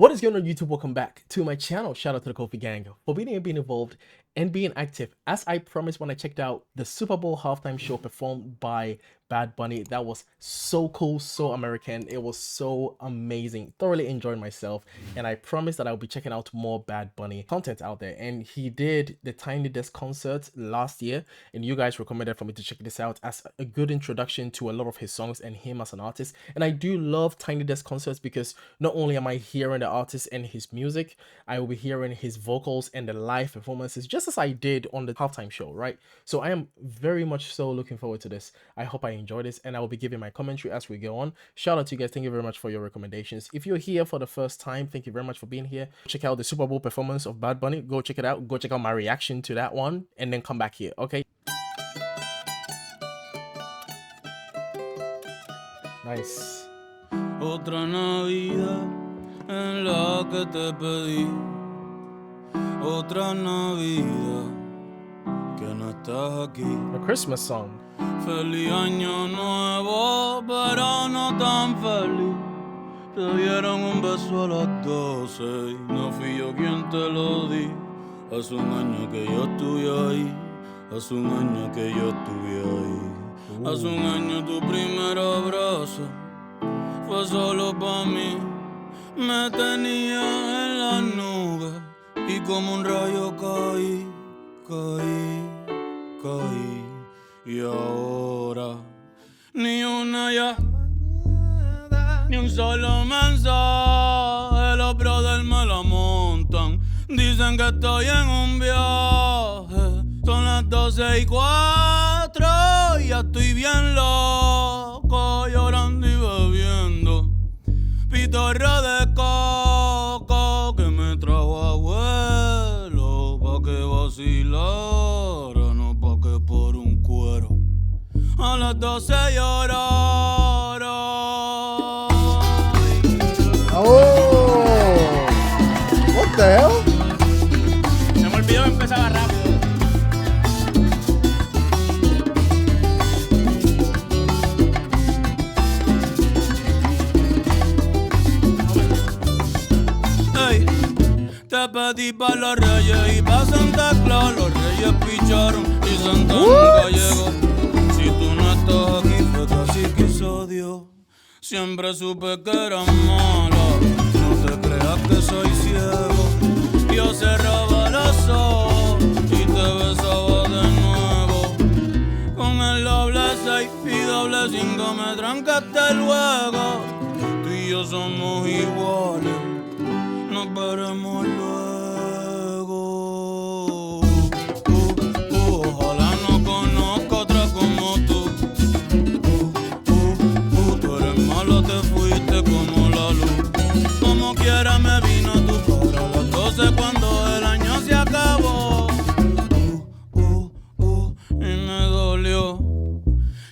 What is going on, YouTube? Welcome back to my channel. Shout out to the Kofi Gang for being here, being involved, and being active. As I promised when I checked out the Super Bowl halftime show performed by Bad Bunny, that was so cool, so American. It was so amazing. Thoroughly enjoyed myself, and I promised that I'll be checking out more Bad Bunny content out there. And he did the Tiny Desk concert last year, and you guys recommended for me to check this out as a good introduction to a lot of his songs and him as an artist. And I do love Tiny Desk concerts because not only am I hearing the artist and his music, I will be hearing his vocals and the live performances, just as I did on the halftime show, right? So I am very much so looking forward to this. I hope I enjoy this, and I will be giving my commentary as we go on. Shout out to you guys. Thank you very much for your recommendations. If you're here for the first time, thank you very much for being here. Check out the Super Bowl performance of Bad Bunny. Go check it out. Go check out my reaction to that one, and then come back here, okay? Nice. Otra Navidad en la que te pedí, otra Navidad que no estás aquí. A Christmas song. Feliz año nuevo, pero no tan feliz. Te dieron un beso a las 12 y no fui yo quien te lo di. Hace un año que yo estuve ahí, hace un año que yo estuve ahí. Hace un año tu primer abrazo fue solo pa' mí. Me tenía en las nubes y como un rayo caí. Y ahora ni una llamada, ni un solo mensaje. Los brothers me la montan, dicen que estoy en un viaje. Son las 12:04 y ya estoy bien loco, llorando y bebiendo pitorro de coco que me trajo abuelo pa' que vacilara, no pa' que por un cuero a las 12 llorara. Oh, what the hell? Se me olvidó, empezaba rápido. Hey, te pedí pa' los reyes y pa' Santa Claus. Los reyes picharon y Santa nunca llegó. Si tú no estás aquí fue que así quiso Dios. Siempre supe que eras mala, no te creas que soy ciego. Yo cerraba los ojos y te besaba de nuevo. Con el doble 6 y doble 5 me trancaste luego. Tú y yo somos iguales, nos veremos luego. Ojalá no conozca otra como tú. Tú eres malo, te fuiste como la luz. Como quiera me vino tu cara a las 12 cuando el año se acabó. Y me dolió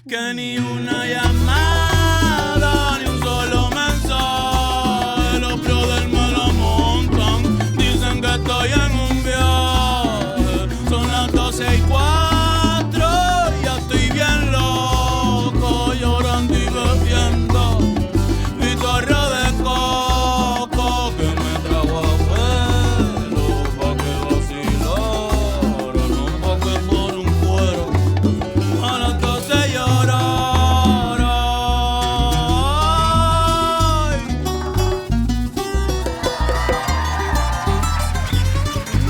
que ni una llamada, ni un solo mensaje. Los brothers me la montan, dicen que estoy en un viaje. Son las 12:04 y ya estoy bien loco, llorando y bebiendo pitorro de coco que me trajo abuelo pa' que vacilara, no pa' que por un cuero a las 12 llorara.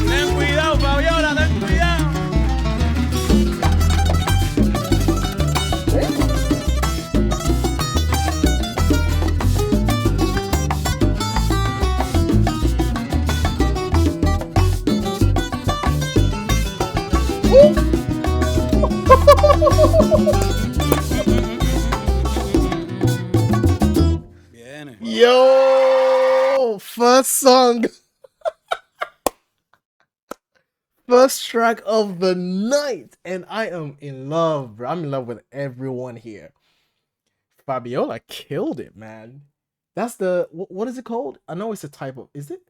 Ten cuidado, Fabiola, ten cuidado. Viene. Yo, first song. First track of the night, and I am in love, bro. I'm in love with everyone here. Fabiola killed it, man. That's the what is it called? I know it's a type of, is it?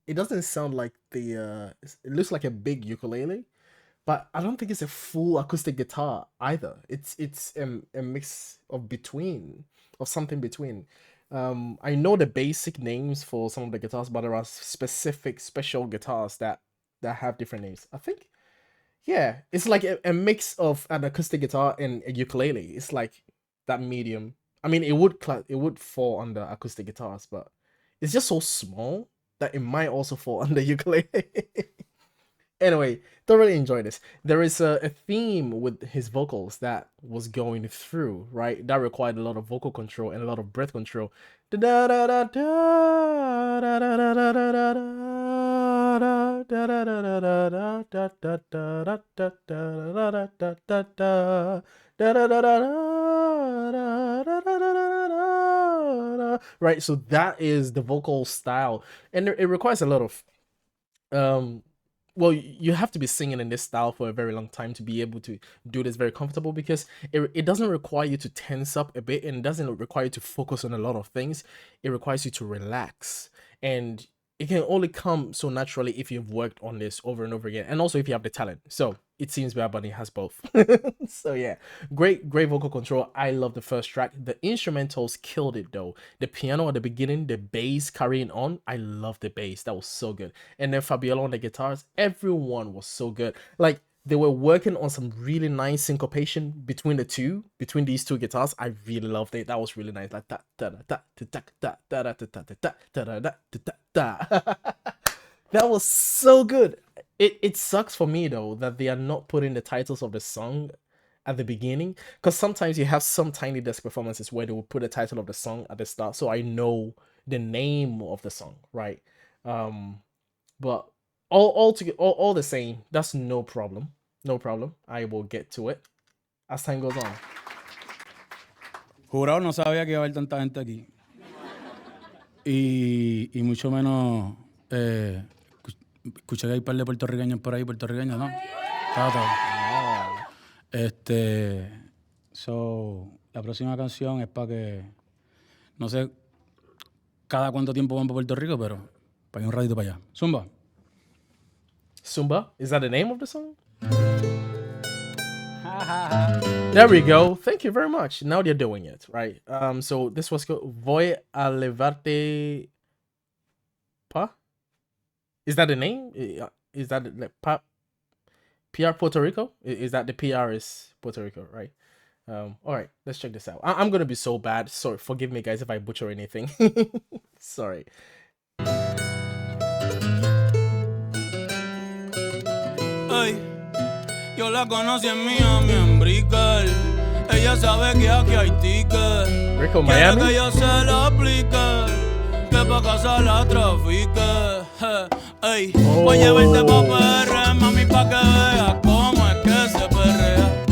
It doesn't sound like the it looks like a big ukulele, but I don't think it's a full acoustic guitar either. It's a mix of between, of something between. I know the basic names for some of the guitars, but there are specific special guitars that have different names. I think, yeah, it's like a mix of an acoustic guitar and a ukulele. It's like that medium. I mean, it would fall under acoustic guitars, but it's just so small that it might also fall under ukulele. Anyway, thoroughly enjoy this. There is a theme with his vocals that was going through, right? That required a lot of vocal control and a lot of breath control. Right, so that is the vocal style, and it requires a lot of um well, you have to be singing in this style for a very long time to be able to do this very comfortable, because it doesn't require you to tense up a bit, and it doesn't require you to focus on a lot of things. It requires you to relax, and it can only come so naturally if you've worked on this over and over again, and also if you have the talent. So it seems Bad Bunny has both. So yeah, great vocal control. I love the first track. The instrumentals killed it though. The piano at the beginning, the bass carrying on, I love the bass. That was so good. And then Fabiola on the guitars, everyone was so good. Like, they were working on some really nice syncopation between these two guitars. I really loved it. That was really nice. Like that. That was so good. It sucks for me though that they are not putting the titles of the song at the beginning, because sometimes you have some Tiny Desk performances where they will put the title of the song at the start, so I know the name of the song, right? But all the same, that's no problem. No problem. I will get to it as time goes on. Jurado no sabía que iba a haber tanta gente aquí. Y mucho menos escuché que hay un par de puertorriqueños por ahí, puertorriqueños, ¿no? So, la próxima canción es para que, no sé cada cuánto tiempo van para Puerto Rico, pero para ir un ratito para allá. Zumba. Zumba? Is that the name of the song? There we go. Thank you very much. Now they're doing it, right? So this was called Voy a levarte pa? Is that the name? Is that like pa? PR Puerto Rico? Is that the PR is Puerto Rico, right? All right, let's check this out. I'm gonna be so bad. Sorry, forgive me, guys, if I butcher anything. Sorry. Hey, yo la conocí en Miami, en Brickell. Ella sabe que aquí hay ticket. Rico, Quiere Miami. que yo se lo aplique, que pa' casa la trafique. Ey, voy a llevarte pa' PR, mami, pa' que veas cómo es que se perrea.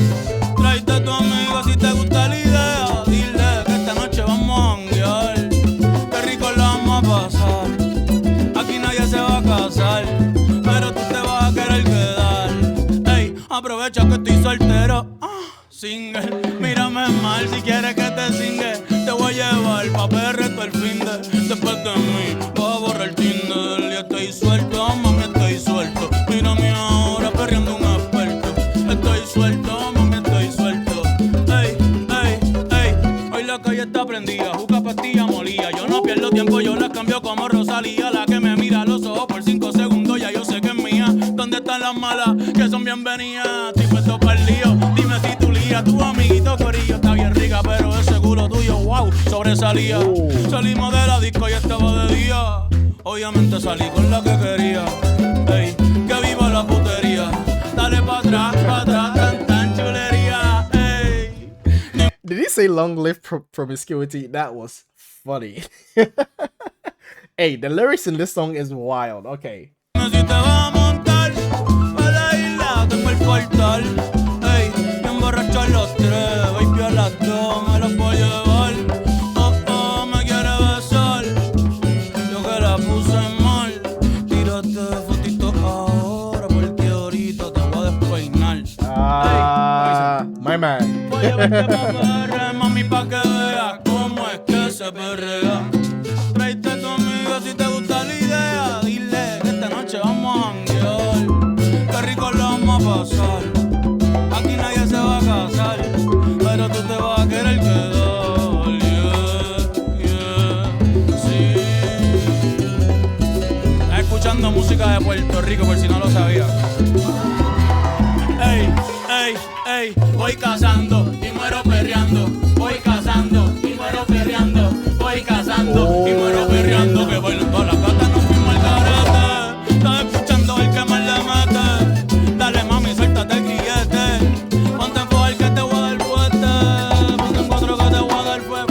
Tráete a tu amigo si te gusta la idea. Dile que esta noche vamos a janguear. Qué rico la vamos a pasar. Aquí nadie se va a casar, pero tú te vas a querer quedar. Ey, aprovecha que estoy soltero. Single, mírame mal si quieres que te singue. Te voy a llevar pa' PR todo el finde. Después de mí vas a borrar Tinder. Y estoy suelto, mami, estoy suelto. Mírame ahora perreando un experto. Estoy suelto, mami, estoy suelto. Ey, ey, ey, hoy la calle está prendida. Juca, pastilla, molía. Yo no pierdo tiempo, yo la cambio como Rosalía. La que me mira a los ojos por 5 segundos, ya yo sé que es mía. ¿Dónde están las malas que son bienvenidas? Estoy puesto para el lío. Dime si tú lías. Tu amiguito corillo está bien rica, pero ese culo tuyo, wow, sobresalía. Salimos de la disco y estaba de día. Obviamente salí con la que quería. Ey, que viva la putería. Dale pa' atrás, tan chulería. Ey. Did he say long live promiscuity? That was funny. Hey, the lyrics in this song is wild. Okay. Si te vas a montar a la isla, tengo el portal. Ey, me emborracho a los 3, baby a las 2 me los voy a llevar. Oh, me quiere besar. Yo que la puse mal. Tírate fotito ahora porque ahorita te voy a despeinar. My man. Voy a llevarte pa' perre, mami, pa' que veas cómo es que se perrea. Tráete a tu amigo si te gusta la idea. Dile que esta noche vamos a janguear. Qué rico lo vamos a pasar. Aquí nadie se va a casar, pero tú te vas a querer quedar. Yeah, yeah. escuchando música de Puerto Rico, por si no lo sabía. Ey, ey, ey, voy cazando y muero perreando. Voy cazando y muero perreando. Voy cazando y muero perreando. Que bailan todas las gatas, no fuimos al garete. Estás escuchando el que más le mete. Dale mami, suéltate el grillete. Ponte en fuego el que te voy a dar fuerte. Ponte en cuatro que te voy a dar fuerte.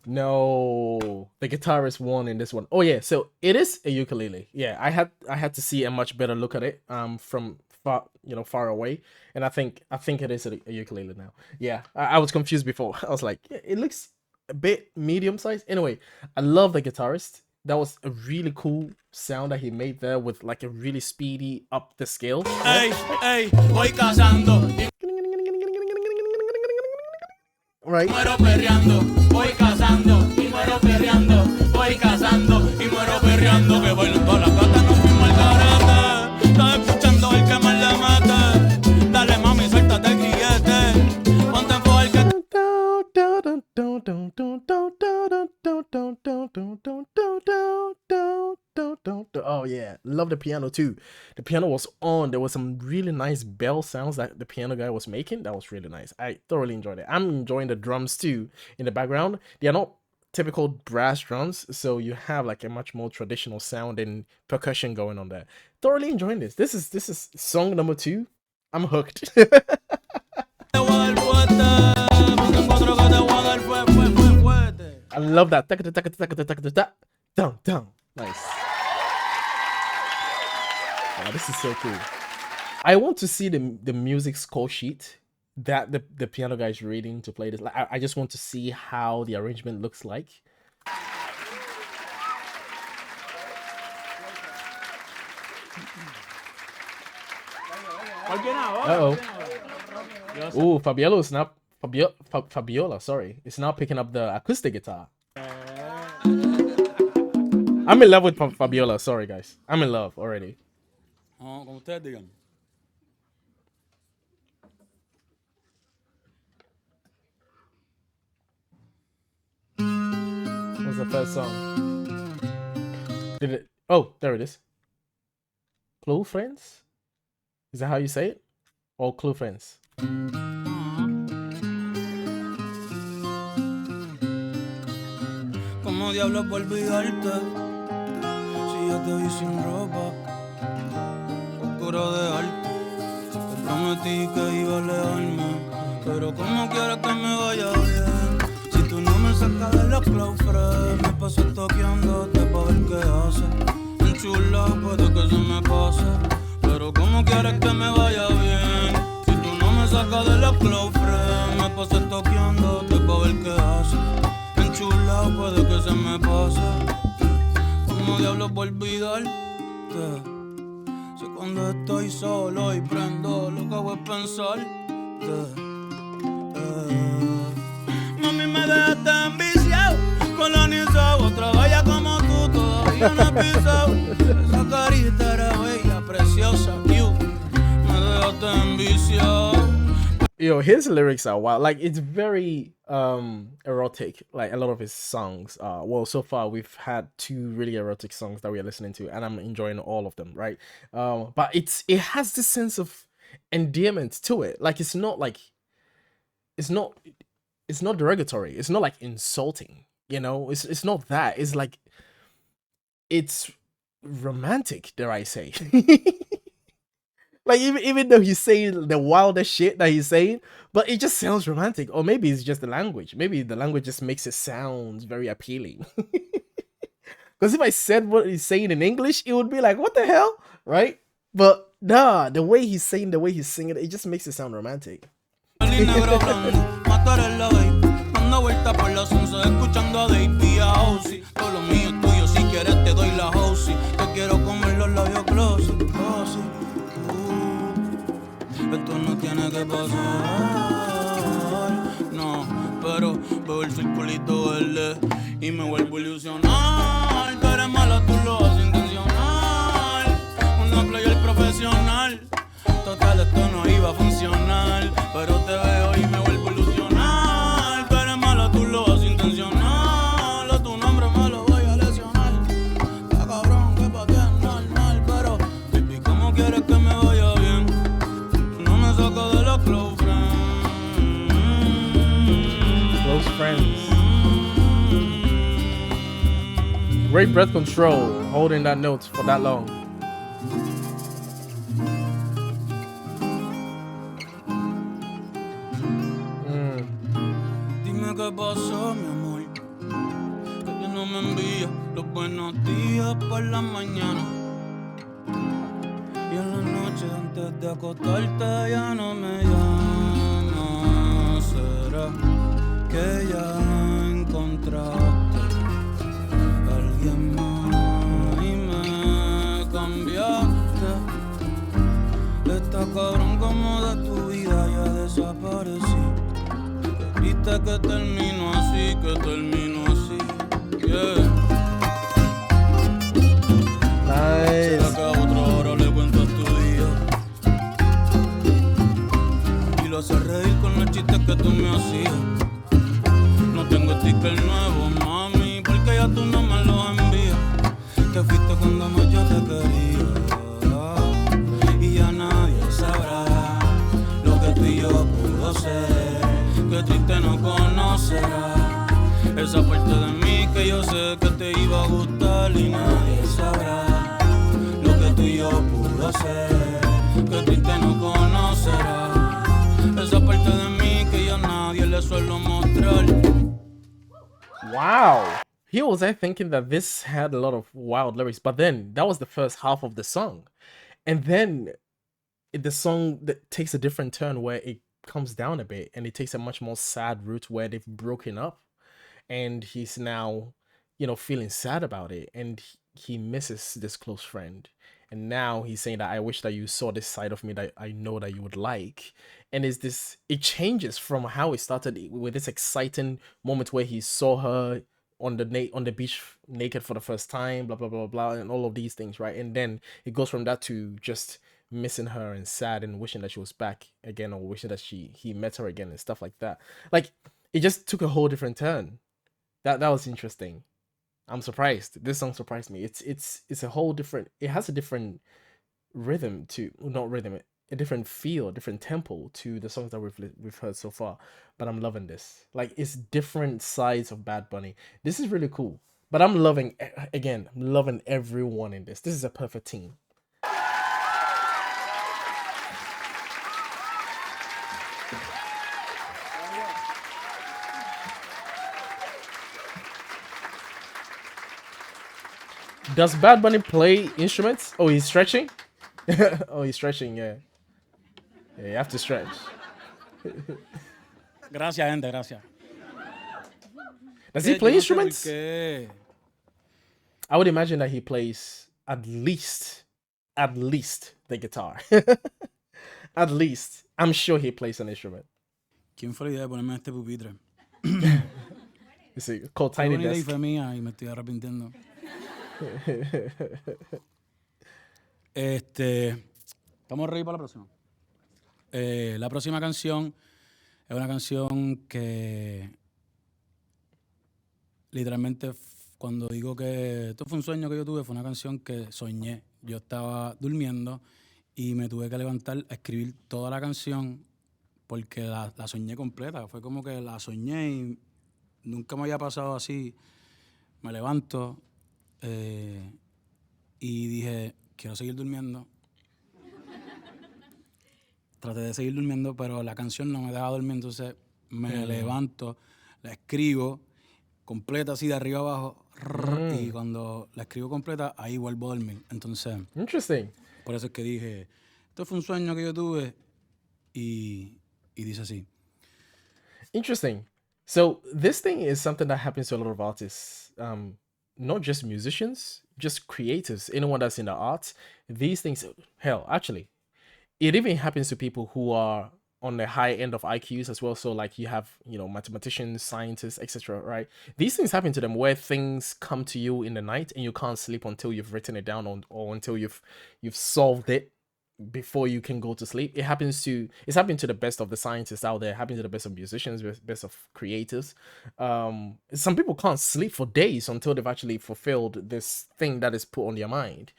No, the guitarist won in this one. Oh yeah, so it is a ukulele. Yeah, I had to see a much better look at it from far away, and I think it is a ukulele now. Yeah, I was confused before. I was like, yeah, it looks a bit medium sized. Anyway, I love the guitarist. That was a really cool sound that he made there with like a really speedy up the scale. Ey, ey, voy cazando. Right. Muero perreando, voy cazando y muero perreando, voy cazando y muero perreando. Que bailan todas las gatas, no fuimos al garete. Estás escuchando el que más le mete. Dale mami, suéltate el grillete. Ponte en fuego el que Oh yeah, love the piano too. The piano was on. There was some really nice bell sounds that the piano guy was making. That was really nice. I thoroughly enjoyed it. I'm enjoying the drums too in the background. They are not typical brass drums, so you have like a much more traditional sound and percussion going on there. Thoroughly enjoying this. This is song number 2. I'm hooked. I love that. Down. Nice. Wow, this is so cool. I want to see the music score sheet that the piano guy is reading to play this. Like, I just want to see how the arrangement looks like. Uh-oh. Ooh, Fabiola, sorry. It's now picking up the acoustic guitar. I'm in love with Fabiola, sorry guys. I'm in love already. Como ustedes digan. What's the first song? Did it? Oh, there it is. Clue Friends? Is that how you say it? Or Clue Friends? ¿Cómo diablos por olvidarte? Si yo te vi sin ropa, oscuro de arte. Te prometí que iba a alejarme, pero ¿cómo quieres que me vaya bien? Si tú no me sacas de los claustros, me paso toqueándote pa' ver qué haces. Enchulado puede que se me pase, pero ¿cómo quieres que me vaya bien? Si tú no me sacas de los claustros, me paso toqueándote pa' ver qué haces. Enchulado puede que se me pase. ¿Cómo diablos por olvidarte? Si cuando estoy solo y prendo, lo que hago es pensarte. Mami, me dejaste enviciado, colonizado. Otra valla como tú todavía no he pisado. Esa carita era bella, preciosa, cute. Me dejaste enviciado. Yo, his lyrics are wild. Like, it's very erotic, like a lot of his songs. Well, so far we've had 2 really erotic songs that we are listening to, and I'm enjoying all of them, right? But it has this sense of endearment to it. Like, it's not derogatory. It's not like insulting, you know? It's not that. It's like, it's romantic, dare I say. Like, even though he's saying the wildest shit that he's saying, but it just sounds romantic. Or maybe it's just the language. Maybe the language just makes it sound very appealing. Because if I said what he's saying in English, it would be like, what the hell? Right? But nah, the way he's saying, the way he's singing, it just makes it sound romantic. Dando vuelta por la sunset, escuchando a Davey a Ozzy. Todo lo mío es tuyo, si quieres te doy la Ozzy. Te quiero comer los labios glossy, glossy. Esto no tiene que pasar, no. Pero veo el circulito verde y me vuelvo a ilusionar. Que eres mala, tú lo haces intencional. Una player profesional. Total, esto no iba a funcionar, pero te veo y me vuelvo a ilusionar. Que eres mala, tú lo haces intencional. friends. Great breath control, holding that note for that long. Dime qué pasó, mi amor, que ya no me envía los buenos días por la mañana. Y en la noche antes de acostarte ya no me llamas. ¿Será que ya encontraste a alguien más y me cambiaste? Está cabrón como de tu vida ya desaparecí. Qué triste que termino así, yeah. Nice. Será que a otra hora le cuentas tu día y lo haces reír con los chistes que tú me hacías. No tengo sticker nuevo, mami, porque ya tú no me lo envías. Te fuiste cuando más yo te quería y ya nadie sabrá lo que tú y yo pudo ser. Qué triste no conocerá esa parte de mí que yo sé que te iba a gustar y nadie sabrá lo que tú y yo pudo ser. Qué triste no conocerá esa parte de mí que yo a nadie le suelo mostrar. Wow. Here was I thinking that this had a lot of wild lyrics, but then that was the first half of the song. And then the song that takes a different turn where it comes down a bit and it takes a much more sad route where they've broken up and he's now, feeling sad about it and he misses this close friend. And now he's saying that I wish that you saw this side of me that I know that you would like. And it changes from how it started with this exciting moment where he saw her on the beach naked for the first time, blah blah blah blah, and all of these things, right? And then it goes from that to just missing her and sad and wishing that she was back again or wishing that he met her again and stuff like that. Like it just took a whole different turn. That was interesting. I'm surprised. This song surprised me. It's a whole different. It has a different rhythm to not rhythm, a different feel, a different tempo to the songs that we've heard so far. But I'm loving this. Like it's different sides of Bad Bunny. This is really cool. But I'm loving again. I'm loving everyone in this. This is a perfect team. Does Bad Bunny play instruments? Oh, he's stretching? Oh, he's stretching, yeah. Yeah, you have to stretch. Gracias, gente, gracias. Does he play Yo no sé por instruments? qué. I would imagine that he plays at least the guitar. At least. I'm sure he plays an instrument. ¿Quién fue la idea de ponerme en este pupitre? It's called Fue Tiny una idea y Desk. fue mía y me estoy arrepintiendo. ¿Estamos ready para la próxima? La próxima canción es una canción que literalmente cuando digo que esto fue un sueño que yo tuve, fue una canción que soñé. Yo estaba durmiendo y me tuve que levantar a escribir toda la canción porque la soñé completa. Fue como que la soñé y nunca me había pasado así. Me levanto y dije, quiero seguir durmiendo. Traté de seguir durmiendo, pero la canción no me dejaba dormir, entonces me levanto, la escribo completa así de arriba abajo y cuando la escribo completa, ahí vuelvo a dormir. Entonces, Interesting. por eso es que dije, esto fue un sueño que yo tuve y dice así. Interesting. So this thing is something that happens to a lot of artists. Not just musicians, just creatives, anyone that's in the arts. These things, hell, actually, it even happens to people who are on the high end of IQs as well. So like you have, mathematicians, scientists, etc. Right? These things happen to them where things come to you in the night and you can't sleep until you've written it down or until you've solved it before you can go to sleep. It's happening to the best of the scientists out there, happening to the best of musicians, best of creators. Some people can't sleep for days until they've actually fulfilled this thing that is put on their mind.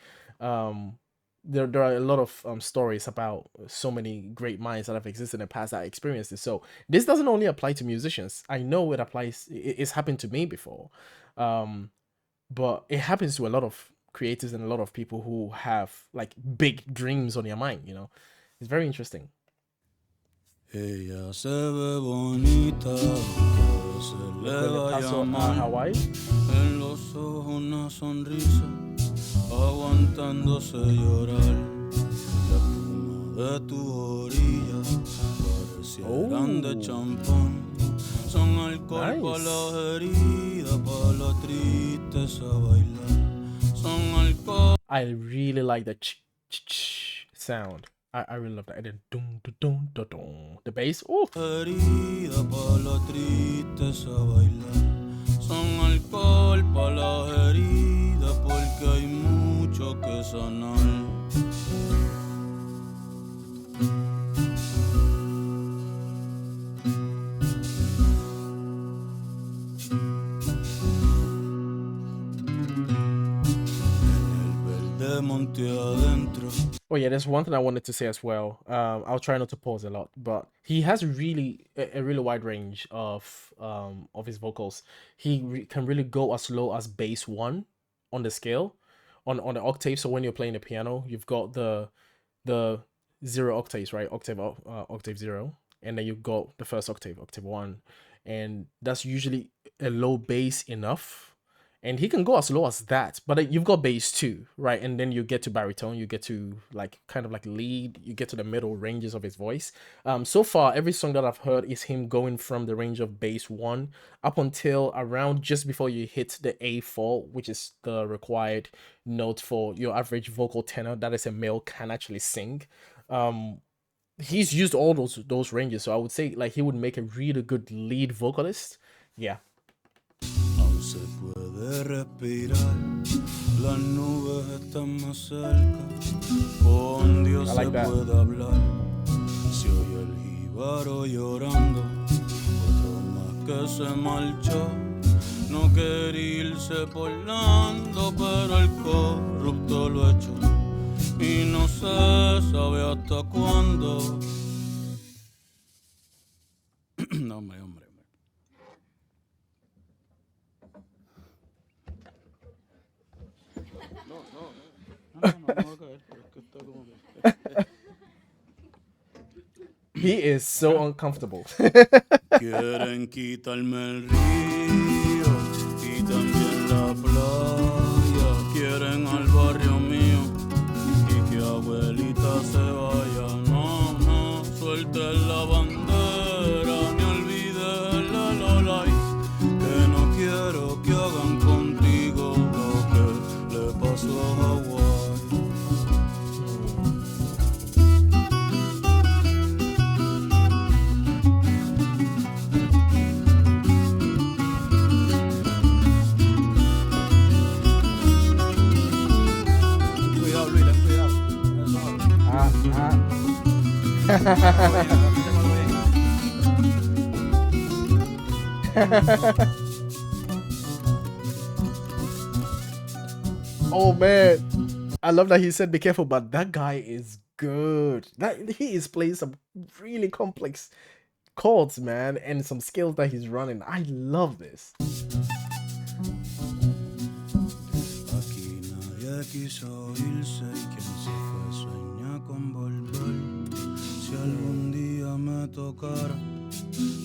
there are a lot of stories about so many great minds that have existed in the past that experienced this. So this doesn't only apply to musicians. I know it applies. It's happened to me before, but it happens to a lot of creators and a lot of people who have like big dreams on their mind. It's very interesting. Ella se ve bonita, que se le vaya mal. Hawaii. En los ojos una sonrisa, aguantándose llorar. La espuma de tu orilla parecieran de champán. Son alcohol para las heridas, para la tristeza bailar. Son alcohol. I really like the ch sound. I really love that. And then dum dum dum dum dum. The bass. Oh. Herida para la tristeza bailar. Son alcohol para las heridas porque hay mucho que sanar. Oh yeah, there's one thing I wanted to say as well. I'll try not to pause a lot, but he has really a really wide range of his vocals. He can really go as low as bass 1 on the scale, on the octave. So when you're playing the piano, you've got the 0 octaves, right? Octave 0, and then you've got the first octave 1, and that's usually a low bass enough. And he can go as low as that, but you've got bass 2, right? And then you get to baritone, you get to like kind of like lead, you get to the middle ranges of his voice. So far, every song that I've heard is him going from the range of bass 1 up until around just before you hit the A4, which is the required note for your average vocal tenor that is a male can actually sing. He's used all those ranges, so I would say like he would make a really good lead vocalist. Yeah. Se puede respirar, las nubes están más cerca, con Dios se puede hablar, se oye el jíbaro llorando, otro más que se marchó, no quería irse porlando, pero el corrupto lo echó, y no se sabe hasta cuándo. No, hombre. He is so uncomfortable. Quieren quitarme el río y también la playa. Quieren al barrio mío y que abuelita se vaya. No, suelte la bandera, ni olvide el lololay. Que no quiero que hagan contigo lo que le pasó a Hawái. Oh man, I love that he said be careful, but that guy is good. That he is playing some really complex chords, man, and some skills that he's running. I love this. Aquí nadie quiso irse y quien se fue sueña con volver. Si algún día me tocara,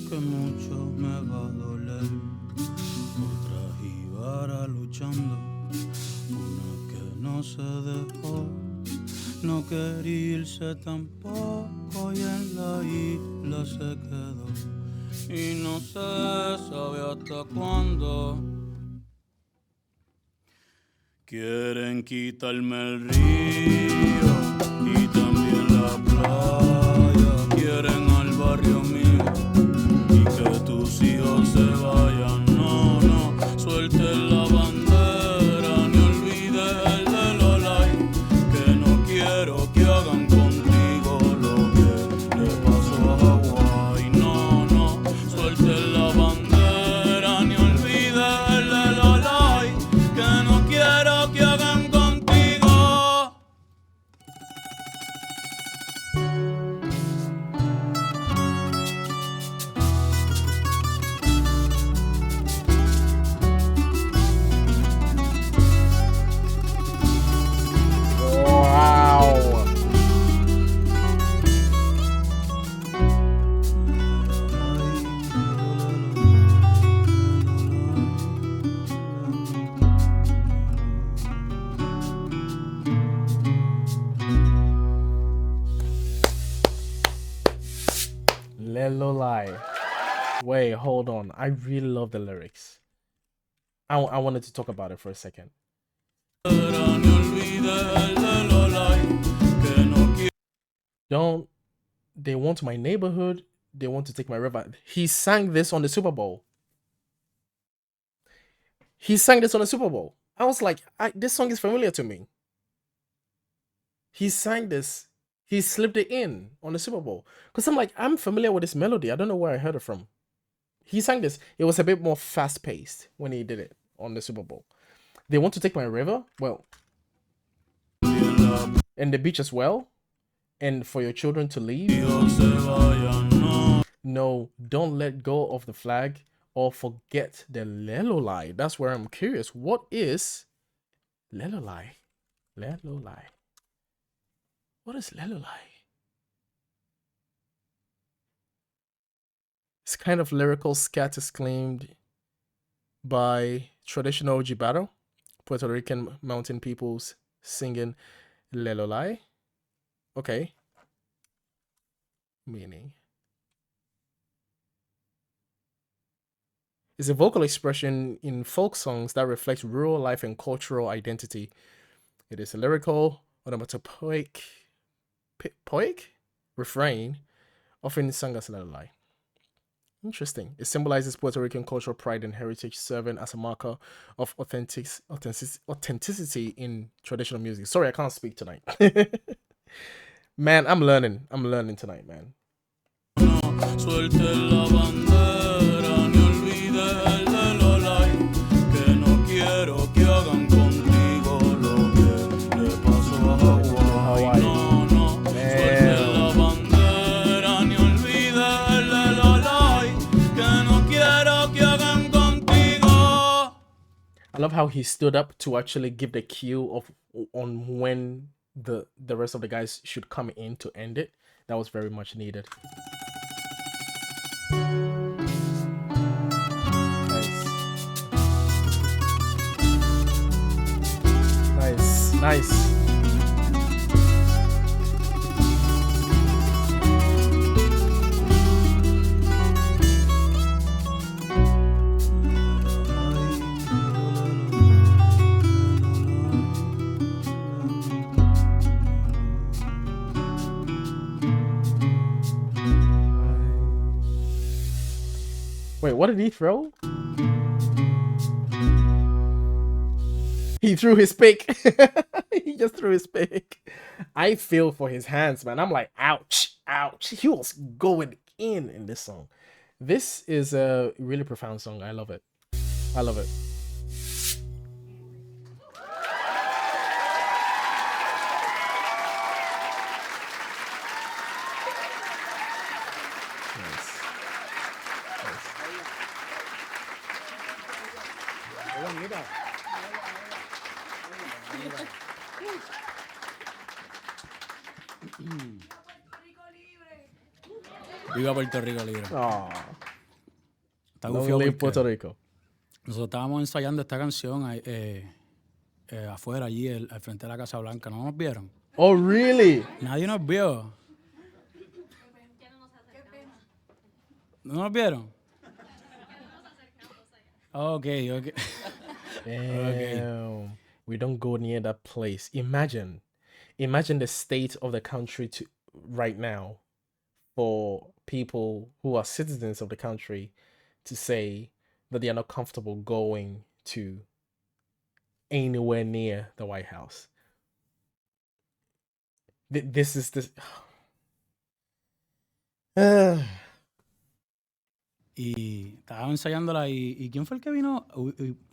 que mucho me va a doler. Otra jíbara luchando, una que no se dejó, no quería irse tampoco y en la isla se quedó. Y no se sabe hasta cuándo. Quieren quitarme el río y también la playa. Quieren al barrio mío y que tus hijos se vayan. No, suelte la bandera, ni olvide el de Lolay. Que no quiero que hagan contigo lo que le pasó a Hawái. No, suelte la bandera, ni olvide el de Lolay. Que no quiero que hagan contigo Wait, hold on. I really love the lyrics. I wanted to talk about it for a second. Don't they want my neighborhood? They want to take my river. He sang this on the Super Bowl. He sang this on the Super Bowl. I was like, this song is familiar to me. He sang this. He slipped it in on the Super Bowl. Because I'm like, I'm familiar with this melody. I don't know where I heard it from. He sang this. It was a bit more fast paced when he did it on the Super Bowl. They want to take my river? Well, and the beach as well? And for your children to leave? No, don't let go of the flag or forget the lelolai. That's where I'm curious. What is lelolai? Lelolai. What is lelolai? It's kind of lyrical scat exclaimed by traditional Jibaro, Puerto Rican mountain peoples singing lelolai. Okay. Meaning. It's a vocal expression in folk songs that reflects rural life and cultural identity. It is a lyrical, onomatopoeic refrain, often sung as lullaby. Interesting. It symbolizes Puerto Rican cultural pride and heritage, serving as a marker of authenticity in traditional music. Sorry, I can't speak tonight. Man, I'm learning. I'm learning tonight, man. I love how he stood up to actually give the cue of on when the rest of the guys should come in to end it. That was very much needed. Nice. Nice. Wait, what did he throw? He threw his pick. He just threw his pick. I feel for his hands, man. I'm like, ouch, ouch. He was going in this song. This is a really profound song. I love it. I love it. Viva Puerto Rico libre. Oh, Está long gufiado live porque Puerto Rico. nosotros estábamos ensayando esta canción afuera, allí, al frente de la Casa Blanca. ¿No nos vieron? Oh, really? Nadie nos vio. ¿No nos vieron? Okay. Damn. We don't go near that place. Imagine the state of the country right now for people who are citizens of the country to say that they are not comfortable going to anywhere near the White House. This is this. Y estaba ensayándola y ¿quién fue el que vino?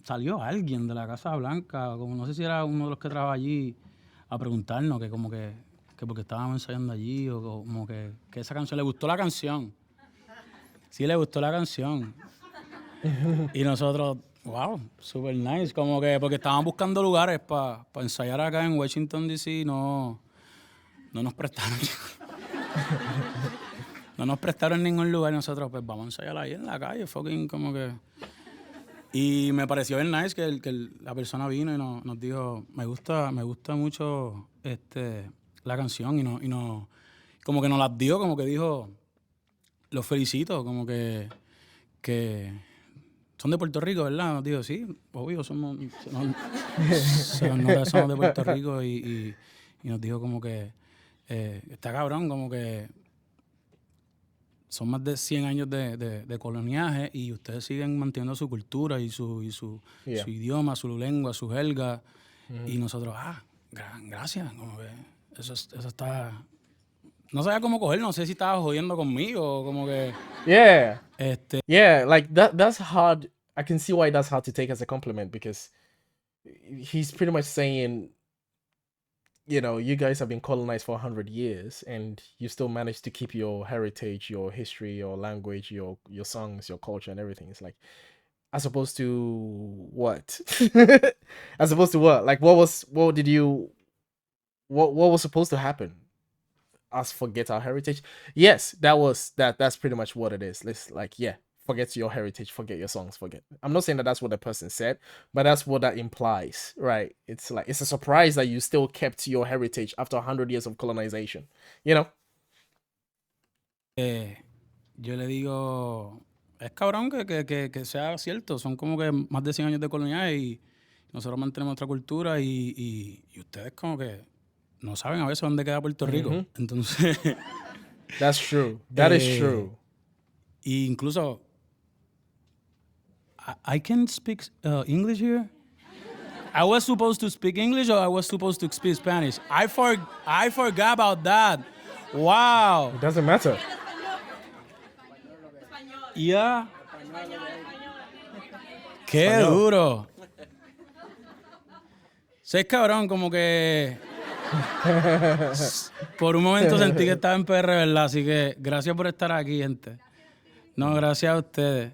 Salió alguien de la Casa Blanca, como no sé si era uno de los que trabajaba allí, a preguntarnos que como que porque estábamos ensayando allí o como que esa canción, le gustó la canción. Sí, le gustó la canción. Y nosotros, wow, super nice, como que porque estábamos buscando lugares para ensayar acá en Washington, D.C., no nos prestaron. No nos prestaron ningún lugar. Nosotros, pues vamos a ensayar ahí en la calle, fucking como que. Y me pareció bien nice que la persona vino y nos dijo, me gusta mucho la canción y como que nos las dio, como que dijo, los felicito, como que que son de Puerto Rico, ¿verdad? Nos dijo, sí, obvio, somos de Puerto Rico y nos dijo como que está cabrón, como que son más de 100 años de coloniaje y ustedes siguen manteniendo su cultura y su idioma, su lengua, su jerga. Y nosotros, gracias, como que eso está... No sabía cómo coger, no sé si estaba jodiendo conmigo, como que... Yeah. Yeah, like that's hard. I can see why that's hard to take as a compliment, because he's pretty much saying, you know, you guys have been colonized for 100 years and you still manage to keep your heritage, your history, your language, your songs, your culture and everything. It's like, as opposed to what? As opposed to what? Like what was supposed to happen? Us forget our heritage? Yes, that's pretty much what it is. Let's like, yeah, forget your heritage, forget your songs, forget. I'm not saying that that's what the person said, but that's what that implies, right? It's like, it's a surprise that you still kept your heritage after 100 years of colonization, you know? Yo le digo, es cabrón que sea cierto, son como que más de 100 años de coloniaje y nosotros mantenemos nuestra cultura y ustedes como que no saben a veces dónde queda Puerto Rico. Entonces... That's true. That is true. Y incluso... I can speak English here? I was supposed to speak English or I was supposed to speak Spanish? I forgot about that. Wow. It doesn't matter. Yeah. Qué duro. Sí, cabrón, como que... Por un momento sentí que estaba en PR, ¿verdad? Así que gracias por estar aquí, gente. No, gracias a ustedes.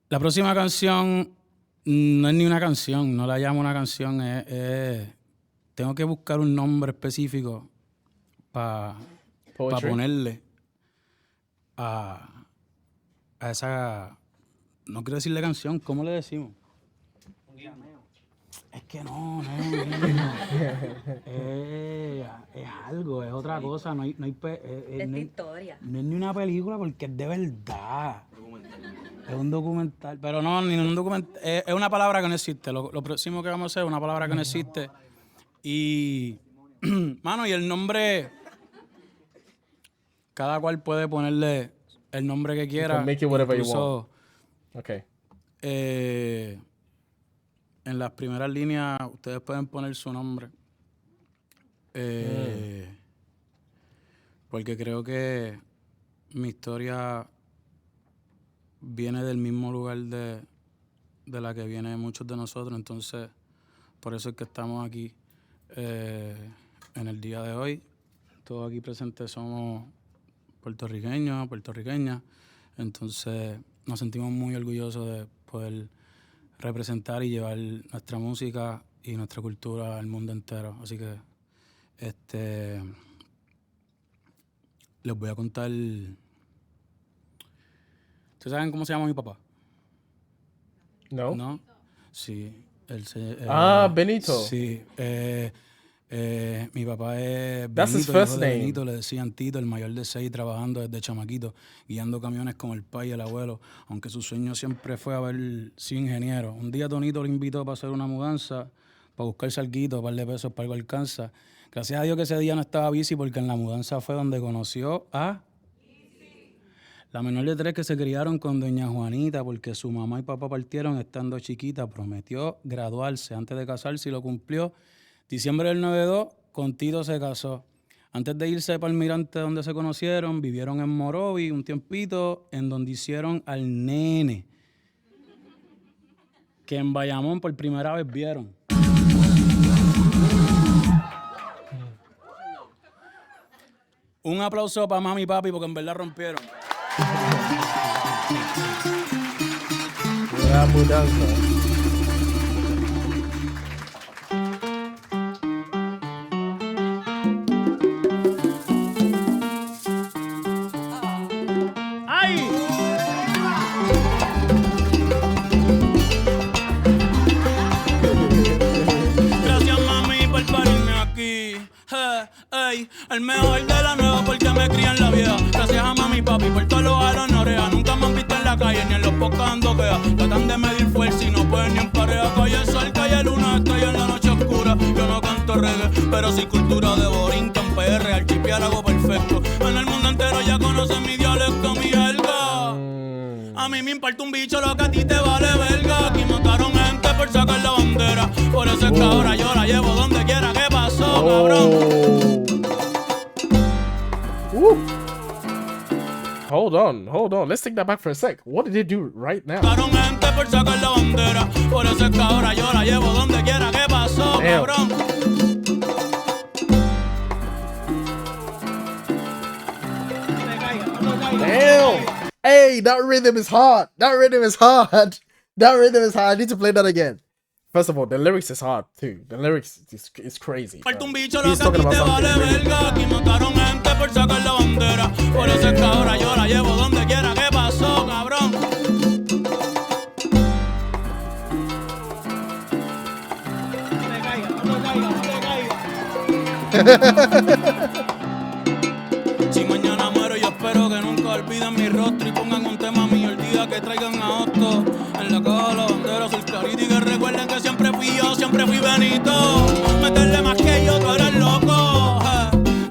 La próxima canción no es ni una canción, no la llamo una canción. Tengo que buscar un nombre específico para ponerle a esa... No quiero decirle canción, ¿cómo le decimos? Es que no. Es algo, es otra cosa. No hay historia. No es ni una película porque es de verdad. Es un documental. Pero no, ni un documental. Es una palabra que no existe. Lo próximo que vamos a hacer es una palabra que no existe. Y, mano, y el nombre... Cada cual puede ponerle el nombre que quiera. Make it whatever Incluso, you want. Okay. En las primeras líneas ustedes pueden poner su nombre. Porque creo que mi historia viene del mismo lugar de la que vienen muchos de nosotros. Entonces, por eso es que estamos aquí en el día de hoy. Todos aquí presentes somos puertorriqueños, puertorriqueñas. Entonces, nos sentimos muy orgullosos de poder representar y llevar nuestra música y nuestra cultura al mundo entero. Así que les voy a contar. ¿Ustedes saben cómo se llama mi papá? No. ¿No? Sí. Benito. Sí. Mi papá es That's his Benito, first hijo de name. Benito, le decían Tito, el mayor de 6, trabajando desde chamaquito, guiando camiones con el pai y el abuelo, aunque su sueño siempre fue haber sido ingeniero. Un día Tonito lo invitó para hacer una mudanza, para buscar salguito, un par de pesos para algo alcanza. Gracias a Dios que ese día no estaba bici, porque en la mudanza fue donde conoció a la menor de 3 que se criaron con doña Juanita, porque su mamá y papá partieron estando chiquita. Prometió graduarse antes de casarse y lo cumplió. Diciembre del 92, con Tito se casó. Antes de irse para Almirante, donde se conocieron, vivieron en Morovi un tiempito, en donde hicieron al nene, que en Bayamón por primera vez vieron. Un aplauso para mami y papi, porque en verdad rompieron. La mudanza. Gracias, mami, por parirme aquí. El mejor de la nueva porque me crían la vieja. papi, por todos los honores. Nunca me han visto en la calle ni en los podcasts ando queda. Tratan de medir fuerza y no pueden ni en pareja. Calle sol, calle luna, estrella en la noche oscura. Yo no canto reggae, pero sí cultura de Borinquen, PR, archipiélago perfecto. En el mundo entero ya conocen mi dialecto, mi jerga. A mí me importa un bicho lo que a ti te vale verga. Aquí mataron gente por sacar la bandera. Por eso es que ahora yo la llevo donde quiera. ¿Qué pasó, cabrón? Hold on. Let's take that back for a sec. What did they do right now? Mataron gente por sacar la bandera. Por eso es que ahora yo la llevo donde quiera. ¿Qué pasó, cabrón? Damn. Hey, that rhythm is hard. That rhythm is hard. I need to play that again. First of all, the lyrics is hard too. The lyrics is crazy. He's talking about something really Si mañana muero, yo espero que nunca olviden mi rostro y pongan un tema mío el día que traigan a Otto. En la caja la bandera soy clarito y que recuerden que siempre fui yo, siempre fui Benito. Meterle más que yo, tú eres loco.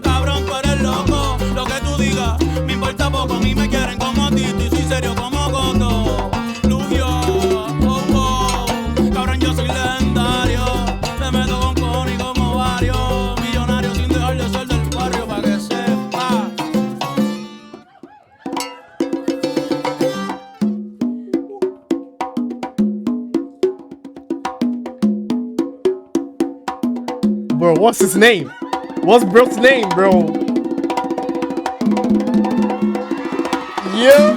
Cabrón, tú eres loco. Lo que tú digas, me importa poco. A mí me quieren como a ti, y soy serio como Goto. Luvio, cabrón, yo soy legendario. Le meto con cojones y como varios. Millonario sin dejar de ser del barrio pa' que sepa. Bro, what's his name? What's bro's name, bro? Yo.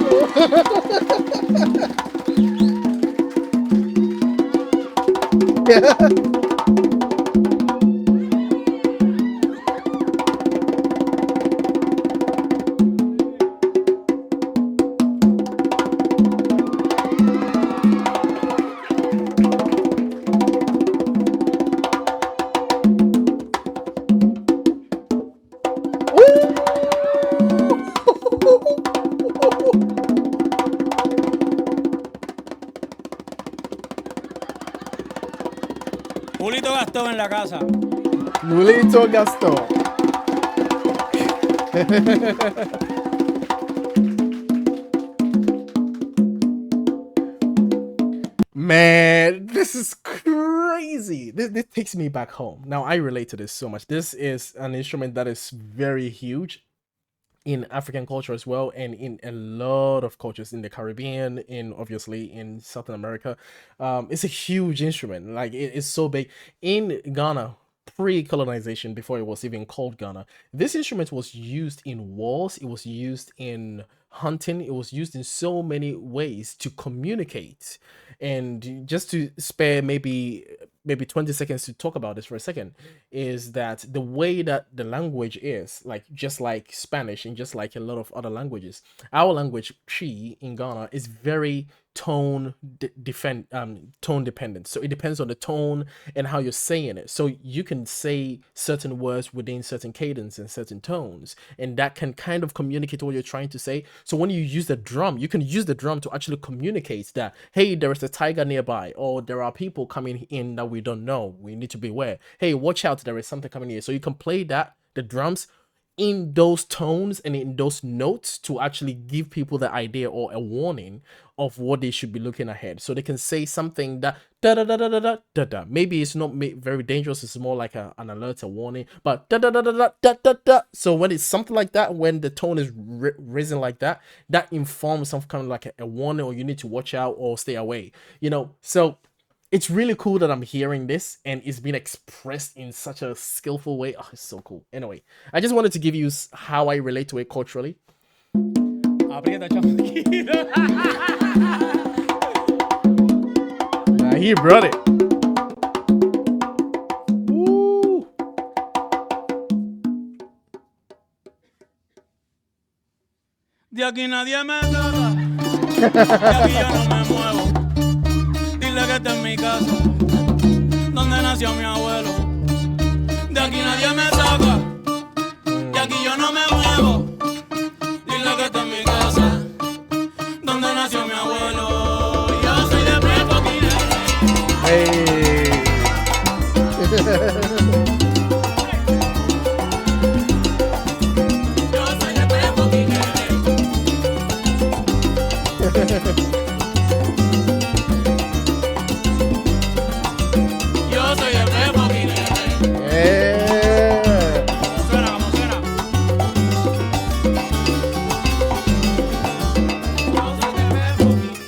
Julito gastó en la casa. Julito Gastón. Man, this is crazy. This takes me back home. Now, I relate to this so much. This is an instrument that is very huge in African culture as well, and in a lot of cultures in the Caribbean, in obviously in Southern America. It's a huge instrument. Like it's so big. In Ghana, pre-colonization, before it was even called Ghana, this instrument was used in wars. It was used in hunting. It was used in so many ways to communicate. And just to spare maybe 20 seconds to talk about this for a second, is that the way that the language is, like just like Spanish and just like a lot of other languages, our language Chi in Ghana is very tone dependent. So it depends on the tone and how you're saying it. So you can say certain words within certain cadence and certain tones, and that can kind of communicate what you're trying to say. So when you use the drum, you can use the drum to actually communicate that, hey, there is a tiger nearby, or there are people coming in that we don't know, we need to be aware. Hey, watch out, there is something coming here. So you can play that, the drums, in those tones and in those notes to actually give people the idea or a warning of what they should be looking ahead. So they can say something that da da da da da da da. Maybe it's not very dangerous. It's more like an alert, a warning. But da da da da da da da da. So when it's something like that, when the tone is risen like that, that informs some kind of like a warning, or you need to watch out or stay away. You know, so it's really cool that I'm hearing this and it's been expressed in such a skillful way. Oh, it's so cool. Anyway, I just wanted to give you how I relate to it culturally. Nah, he brought it. Woo. De aquí nadie me toca. De aquí yo no me muevo. Dile que esta es mi casa, donde nació mi abuelo. De aquí nadie me saca, de aquí yo no me muevo. dile que esta es mi casa, donde nació mi abuelo. Yo soy de Pepo Guinea. Hey. Yo soy de Pepo Guinea. Yo soy de Pepo Guinea. Yeah. Suena como suena. Yo soy de Pepo Guinea.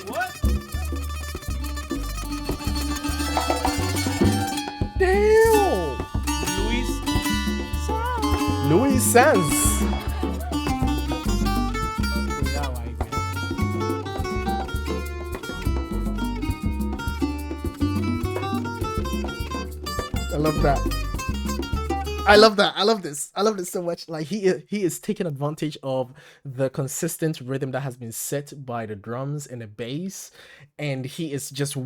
Damn. Louis Sanz. Cuidado ahí, cuidado. I love that. I love that. I love this. I love this so much. Like he is taking advantage of the consistent rhythm that has been set by the drums and the bass, and he is just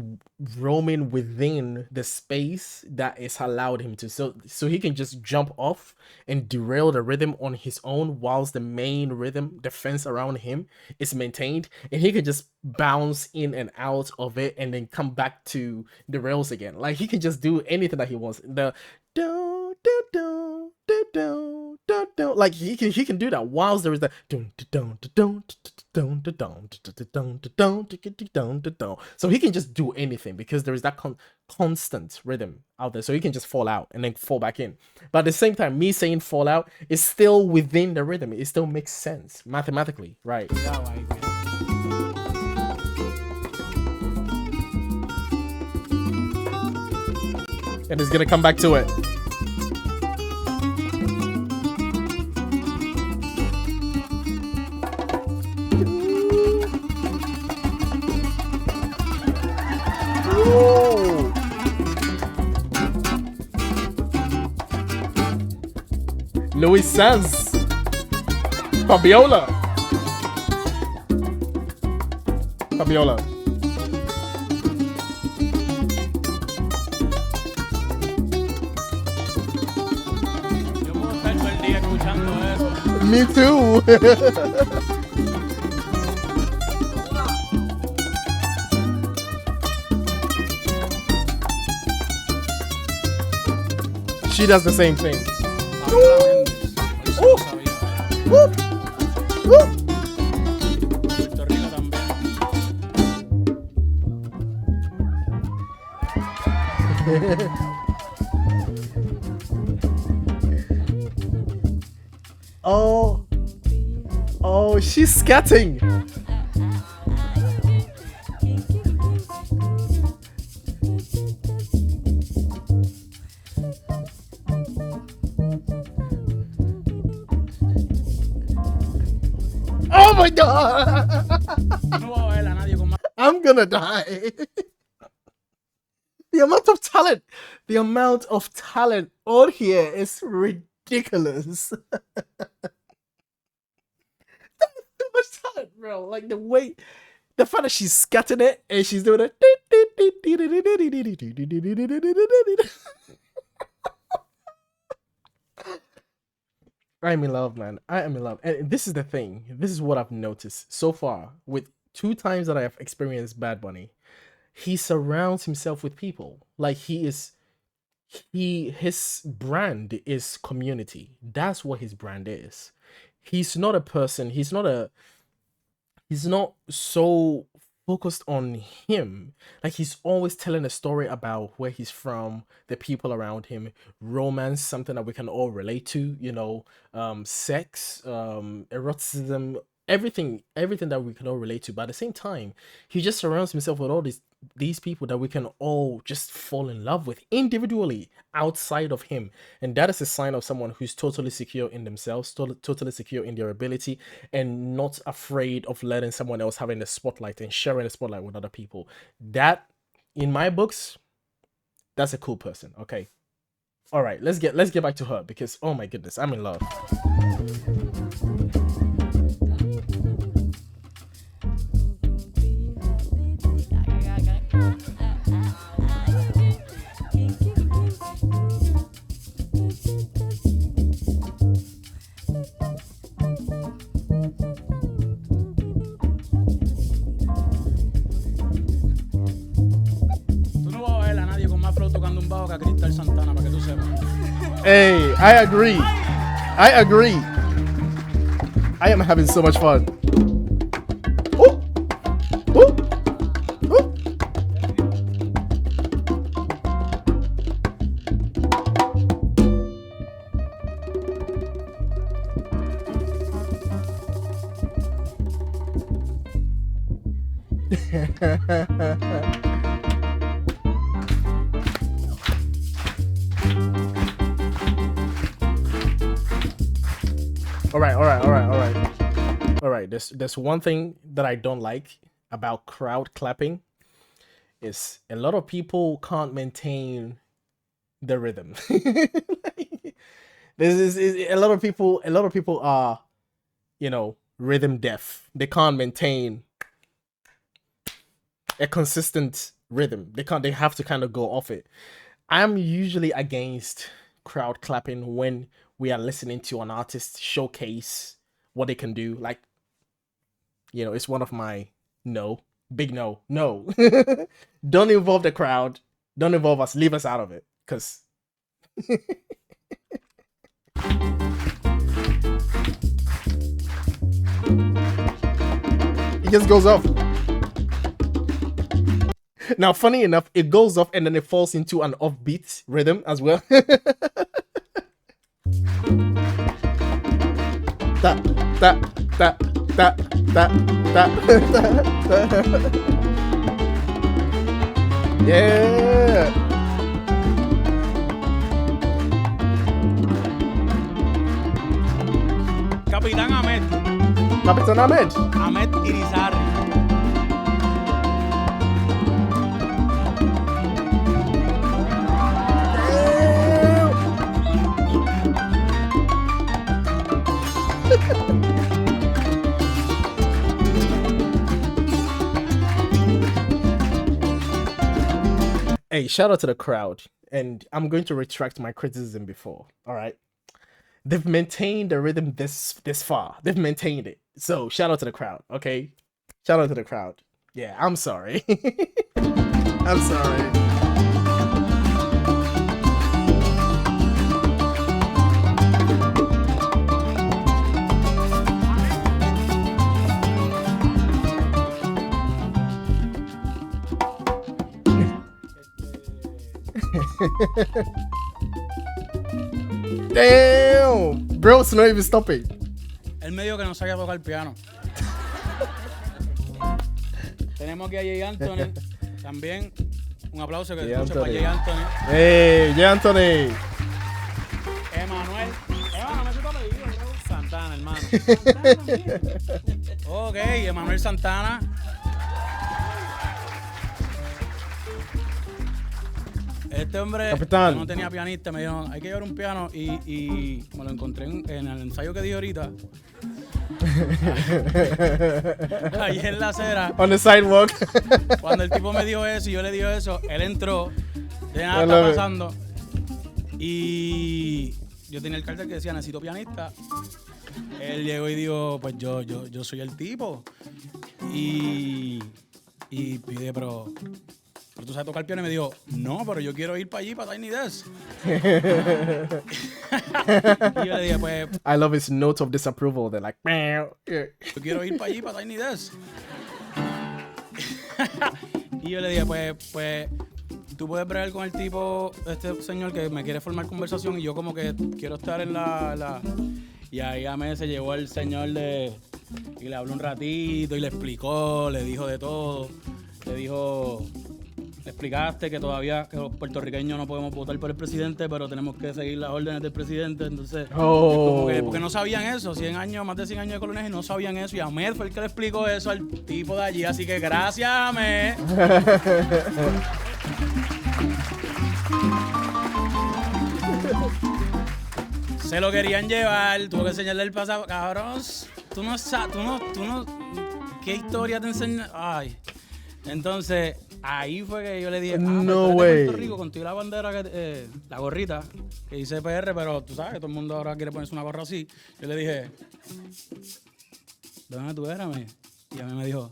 roaming within the space that is allowed him to. So he can just jump off and derail the rhythm on his own, whilst the main rhythm, the fence around him, is maintained, and he can just bounce in and out of it and then come back to the rails again. Like he can just do anything that he wants. The do do do do do do do, like he can do that whilst there is the dun dun dun dun dun dun dun dun dun dun. So he can just do anything because there is that constant rhythm out there. So he can just fall out and then fall back in. But at the same time, me saying fall out is still within the rhythm. It still makes sense mathematically, right? Cuidado ahí, cuidado. And it's gonna come back to it. Whoa. Louis Sanz. Fabiola. Fabiola. Yo puedo estar todo el día escuchando eso. Me too. She does the same thing. Eso lo sabía. Whoop. Whoop. Puerto Rico también. Oh, she's scatting. Oh my god! No voy a ver a nadie con más. I'm gonna die. The amount of talent on here is ridiculous. Too much talent, bro. Like the fact that she's scatting it and she's doing it. I'm in love, man. I am in love. And this is the thing. This is what I've noticed so far with 2 times that I have experienced Bad Bunny. He surrounds himself with people. Like his brand is community. That's what his brand is. He's not a person. He's not so focused on him. Like he's always telling a story about where he's from, the people around him, romance, something that we can all relate to, sex, eroticism, everything that we can all relate to. But at the same time, he just surrounds himself with all these people that we can all just fall in love with individually outside of him. And that is a sign of someone who's totally secure in themselves, totally secure in their ability, and not afraid of letting someone else having the spotlight and sharing the spotlight with other people. That, in my books, that's a cool person. Okay. All right, let's get back to her because oh my goodness, I'm in love. un bajo que a Cristal Santana, para que tú sepas. Hey, I agree. I am having so much fun. Ooh. Ooh. Ooh. All right. There's one thing that I don't like about crowd clapping is a lot of people can't maintain the rhythm. This is a lot of people are, rhythm deaf. They can't maintain a consistent rhythm. They have to kind of go off it. I'm usually against crowd clapping when we are listening to an artist showcase what they can do. Like, it's one of my big no. Don't involve the crowd. Don't involve us. Leave us out of it. Because it just goes off. Now, funny enough, it goes off and then it falls into an offbeat rhythm as well. Yeah. Capitán Ahmed. Capitán Ahmed. Ahmed Irizarry. Hey, shout out to the crowd. And I'm going to retract my criticism before. All right. They've maintained the rhythm this far. They've maintained it. So shout out to the crowd. Okay. Shout out to the crowd. Yeah, I'm sorry. I'm sorry. Damn, bro, it's not even stopping. Él me dijo que no sabía tocar piano. Tenemos aquí a Jay Anthony. También un aplauso que escuche para Jay Anthony. Hey, Jay Anthony. Emanuel. No me supo apellido, bro. Santana, hermano. Ok, Emanuel Santana. Este hombre no tenía pianista, me dijo, hay que llevar un piano y me lo encontré en el ensayo que di ahorita. Ahí en la acera. On the sidewalk. Cuando el tipo me dijo eso y yo le dije eso, él entró, de nada está pasando. Y yo tenía el cartel que decía, necesito pianista. Él llegó y dijo, pues yo soy el tipo. Y pide, pero tú sabes tocar piano, y me dijo, no, pero yo quiero ir para allí, para Tiny Desk. Y yo le dije, pues, I love his note of disapproval. They're like, yo quiero ir para allí, para Tiny Desk. Y yo le dije, pues, tú puedes bregar con el tipo, este señor que me quiere formar conversación, y yo como que quiero estar en la... Y ahí a mí se llevó el señor y le habló un ratito y le explicó, le dijo de todo. Le explicaste que todavía que los puertorriqueños no podemos votar por el presidente, pero tenemos que seguir las órdenes del presidente. Entonces, como que, porque no sabían eso, más de 100 años de colonias, y no sabían eso. Y Ahmed fue el que le explicó eso al tipo de allí. Así que gracias, Ahmed. Se lo querían llevar, tuvo que enseñarle el pasado. Cabrón, tú no sabes, ¿qué historia te enseña? Ay. Entonces, ahí fue que yo le dije, no way. Puerto Rico, contigo la bandera, la gorrita, que dice PR, pero tú sabes, todo el mundo ahora quiere ponerse una gorra así. Yo le dije, ¿de dónde tú eres, me? Y a mí me dijo,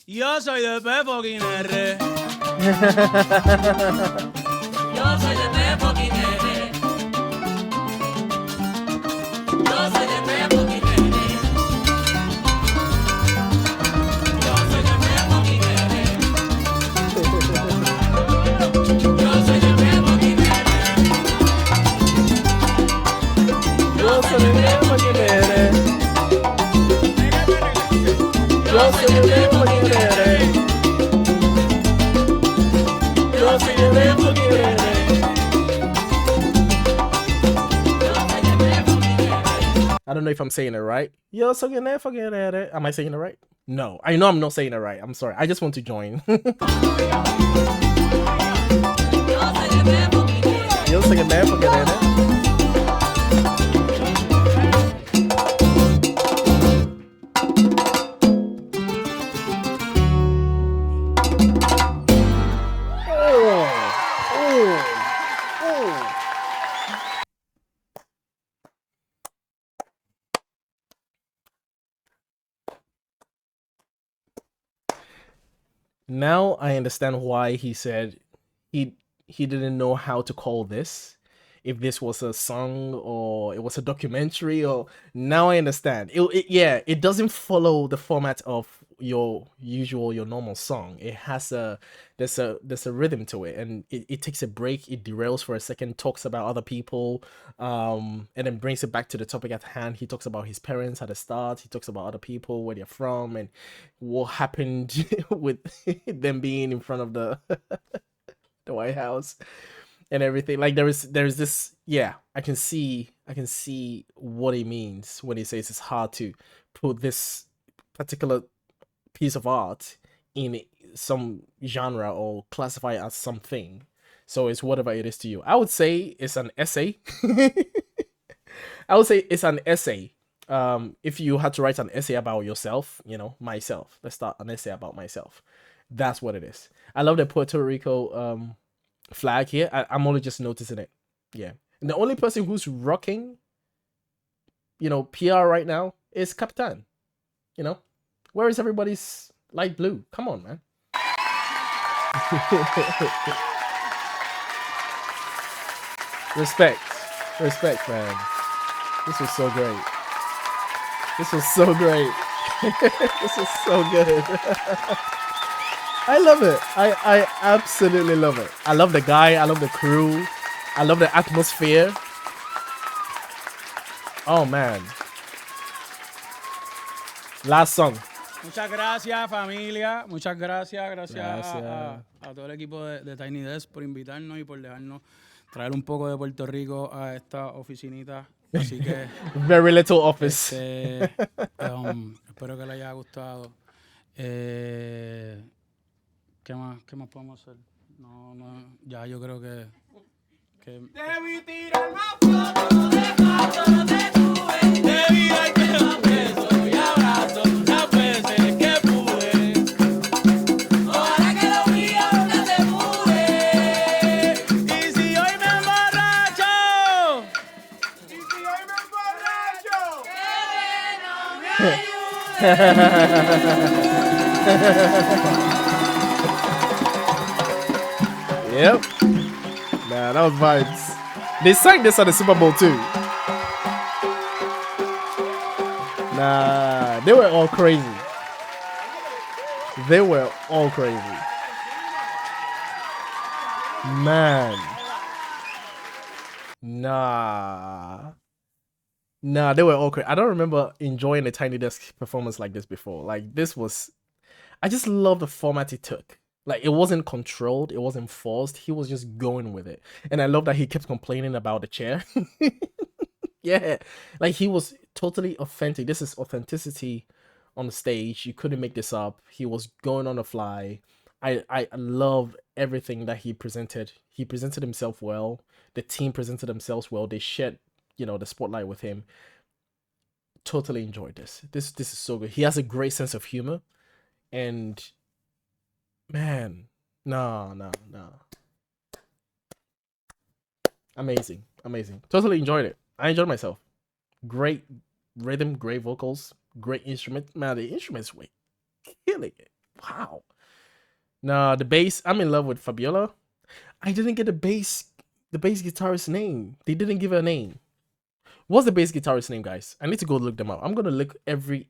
yo soy de P fucking R. soy de Pepo Quiñones. Yo soy de Pepo Quiñones. Yo soy de Pepo Quiñones. Yo soy de Pepo Quiñones. Yo soy de Pepo Quiñones. Yo soy de Pepo Quiñones. Yo soy de Pepo Quiñones. I don't know if I'm saying it right. Yo soy de Pepo Quiñones. Am I saying it right? No, I know I'm not saying it right. I'm sorry. I just want to join. Yo soy de Pepo Quiñones. Now I understand why he said he didn't know how to call this. If this was a song or it was a documentary, or now I understand. It doesn't follow the format of your normal song. It has there's a rhythm to it, and it takes a break, it derails for a second, talks about other people, and then brings it back to the topic at hand. He talks about his parents at the start, he talks about other people, where they're from, and what happened with them being in front of the the White House and everything. Like there's this, yeah, I can see what he means when he says it's hard to put this particular piece of art in some genre or classify it as something. So it's whatever it is to you. I would say it's an essay. I would say it's an essay. If you had to write an essay about yourself, myself, let's start an essay about myself. That's what it is. I love the Puerto Rico flag here. I'm only just noticing it. Yeah. And the only person who's rocking, PR right now is Capitan. Where is everybody's light blue? Come on, man. Respect, man. This was so great. This was so great. This was so good. I love it. I absolutely love it. I love the guy. I love the crew. I love the atmosphere. Oh, man. Last song. Muchas gracias, familia. Muchas gracias. Gracias. A todo el equipo de Tiny Desk por invitarnos y por dejarnos traer un poco de Puerto Rico a esta oficinita. Así que Very little office. Espero que les haya gustado. ¿Qué más podemos hacer? No, ya yo creo que... Debí tirar más fotos, no te tuve. Debí darte más besos y abrazos las veces que pude. Ojalá que lo mío nunca se mude. Y si hoy me emborracho, que no me ayude. Yep. Nah, that was vibes. They sang this at the Super Bowl too. Nah, they were all crazy. They were all crazy. Man. Nah, they were all crazy. I don't remember enjoying a Tiny Desk performance like this before. Like, this was... I just love the format it took. Like, it wasn't controlled, it wasn't forced, he was just going with it. And I love that he kept complaining about the chair. Yeah, like, he was totally authentic. This is authenticity on the stage. You couldn't make this up. He was going on the fly. I love everything that he presented. He presented himself well. The team presented themselves well. They shared, the spotlight with him. Totally enjoyed this. This is so good. He has a great sense of humor. And... man, no. Amazing. Totally enjoyed it. I enjoyed myself. Great rhythm, great vocals, great instrument. Man, the instruments were killing it. Wow. Nah, the bass, I'm in love with Fabiola. I didn't get the bass the bass guitarist's name? They didn't give her a name. What's the bass guitarist's name, guys? I need to go look them up. I'm gonna look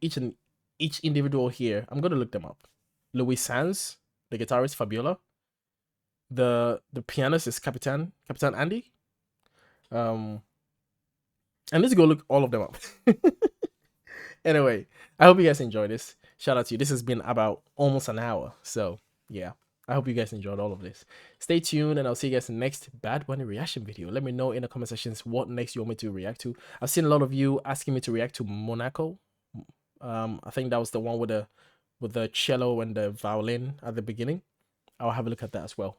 each individual here. I'm gonna look them up. Louis Sanz, the guitarist Fabiola. The pianist is Capitan Andy. I need to go look all of them up. Anyway, I hope you guys enjoyed this. Shout out to you. This has been about almost an hour. So yeah, I hope you guys enjoyed all of this. Stay tuned and I'll see you guys in the next Bad Bunny reaction video. Let me know in the comment sections what next you want me to react to. I've seen a lot of you asking me to react to Monaco. I think that was the one with the cello and the violin at the beginning. I'll have a look at that as well.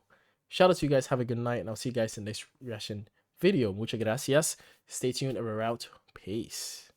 Shout out to you guys. Have a good night and I'll see you guys in the next reaction video. Muchas gracias. Stay tuned and we're out. Peace.